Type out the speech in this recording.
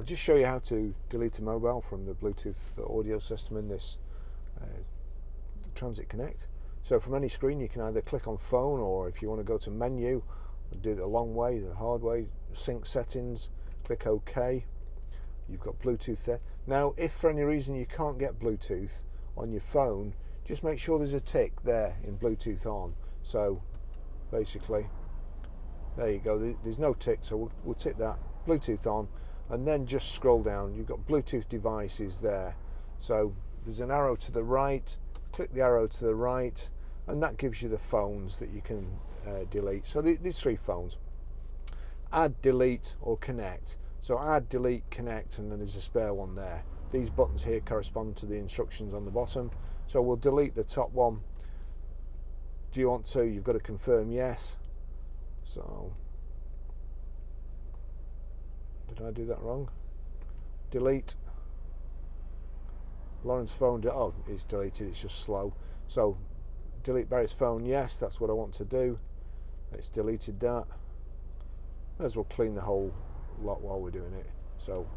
I'll just show you how to delete a mobile from the Bluetooth audio system in this Transit Connect. So from any screen you can either click on phone, or if you want to go to menu, do it the long way, the hard way, sync settings, click OK. You've got Bluetooth there. Now if for any reason you can't get Bluetooth on your phone, just make sure there's a tick there in Bluetooth on. So basically, there you go, there's no tick, so we'll tick that, Bluetooth on, and then just scroll down. You've got Bluetooth devices there. So there's an arrow to the right, click the arrow to the right, and that gives you the phones that you can delete. So these 3 phones: add, delete, or connect. So add, delete, connect, and then there's a spare one there. These buttons here correspond to the instructions on the bottom. So we'll delete the top one. Do you want to? You've got to confirm yes. So did I do that wrong? Delete. Lauren's phone, oh, it's deleted, it's just slow. So delete Barry's phone, yes, that's what I want to do. It's deleted that. May as well clean the whole lot while we're doing it. So